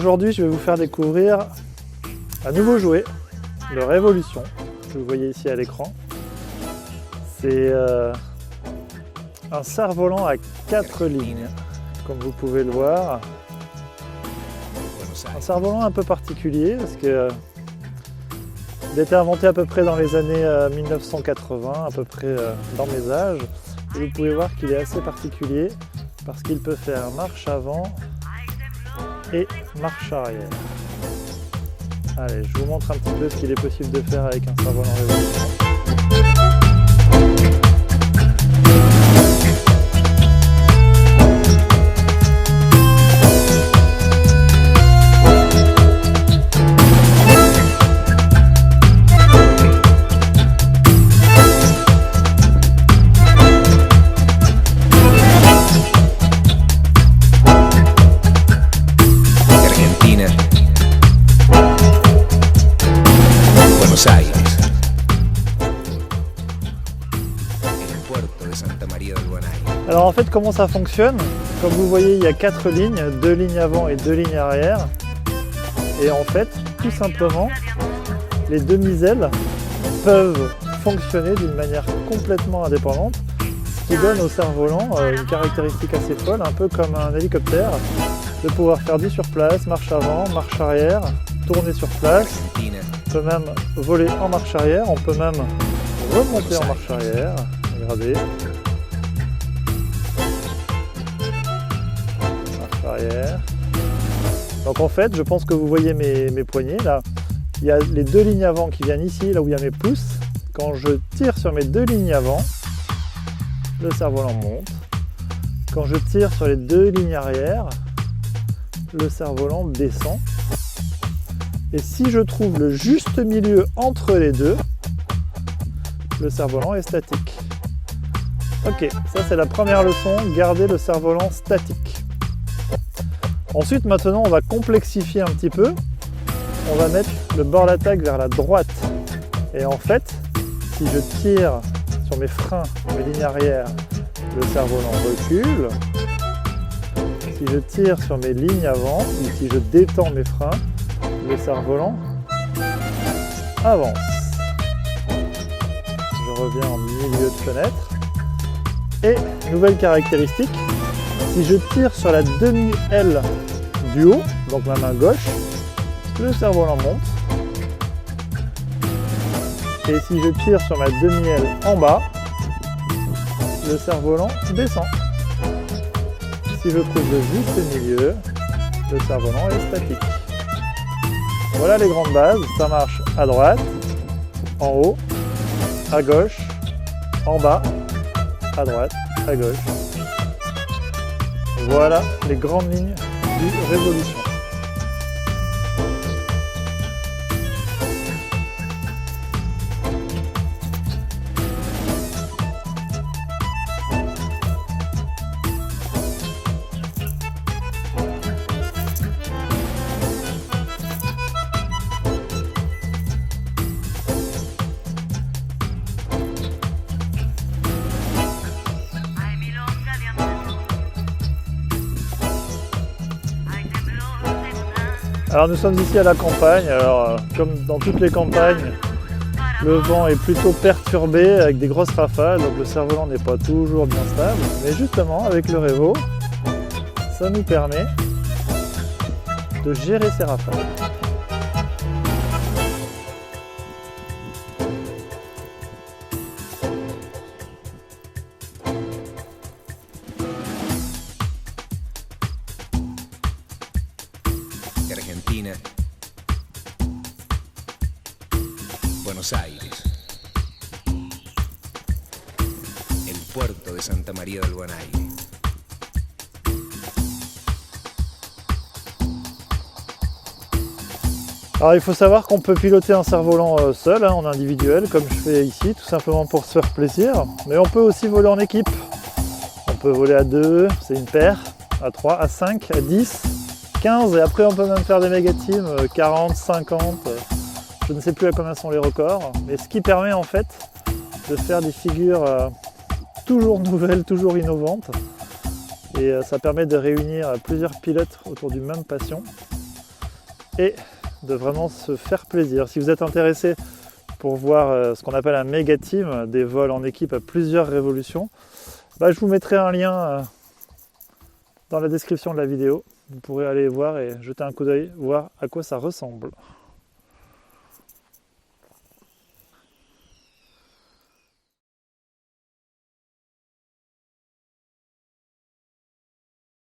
aujourd'hui, je vais vous faire découvrir un nouveau jouet, le Révolution, que vous voyez ici à l'écran. C'est un cerf-volant à 4 lignes, comme vous pouvez le voir. Un cerf-volant un peu particulier, parce que il a été inventé à peu près dans les années 1980, à peu près dans mes âges. Et vous pouvez voir qu'il est assez particulier, parce qu'il peut faire marche avant et marche arrière. Allez, je vous montre un petit peu ce qu'il est possible de faire avec un cerf-volant Révolution. Alors en fait, comment ça fonctionne? Comme vous voyez, il y a 4 lignes, 2 lignes avant et 2 lignes arrière. Et en fait, tout simplement, les demi-ailes peuvent fonctionner d'une manière complètement indépendante, ce qui donne au cerf-volant une caractéristique assez folle, un peu comme un hélicoptère, de pouvoir faire du sur place, marche avant, marche arrière, tourner sur place. On peut même voler en marche arrière, on peut même remonter en marche arrière. Regardez. Arrière. Donc en fait, je pense que vous voyez mes poignets là. Il y a les 2 lignes avant qui viennent ici, là où il y a mes pouces. Quand je tire sur mes 2 lignes avant, le cerf-volant monte. Quand je tire sur les 2 lignes arrière, le cerf-volant descend. Et si je trouve le juste milieu entre les deux, le cerf-volant est statique. Ok, ça c'est la première leçon, garder le cerf-volant statique. Ensuite, maintenant, on va complexifier un petit peu. On va mettre le bord d'attaque vers la droite. Et en fait, si je tire sur mes freins, mes lignes arrière, le cerf-volant recule. Si je tire sur mes lignes avant, ou si je détends mes freins, le cerf-volant avance. Je reviens en milieu de fenêtre. Et nouvelle caractéristique, si je tire sur la demi-aile du haut, donc ma main gauche, le cerf-volant monte. Et si je tire sur ma demi-aile en bas, le cerf-volant descend. Si je trouve le juste milieu, le cerf-volant est statique. Voilà les grandes bases, ça marche à droite, en haut, à gauche, en bas, à droite, à gauche. Voilà les grandes lignes du Révolution. Alors nous sommes ici à la campagne, alors comme dans toutes les campagnes, le vent est plutôt perturbé avec des grosses rafales, donc le cerf-volant n'est pas toujours bien stable, mais justement avec le Révo, ça nous permet de gérer ces rafales. Argentina, Buenos Aires, el puerto de Santa María del Buen Aire. Alors il faut savoir qu'on peut piloter un cerf-volant seul, en individuel, comme je fais ici, tout simplement pour se faire plaisir. Mais on peut aussi voler en équipe. On peut voler à 2, c'est une paire, à 3, à 5, à 10, 15, et après on peut même faire des méga-teams, 40, 50, je ne sais plus à combien sont les records. Mais ce qui permet en fait de faire des figures toujours nouvelles, toujours innovantes. Et ça permet de réunir plusieurs pilotes autour d'une même passion. et de vraiment se faire plaisir. Si vous êtes intéressé pour voir ce qu'on appelle un méga team, des vols en équipe à plusieurs révolutions, je vous mettrai un lien dans la description de la vidéo. Vous pourrez aller voir et jeter un coup d'œil, voir à quoi ça ressemble.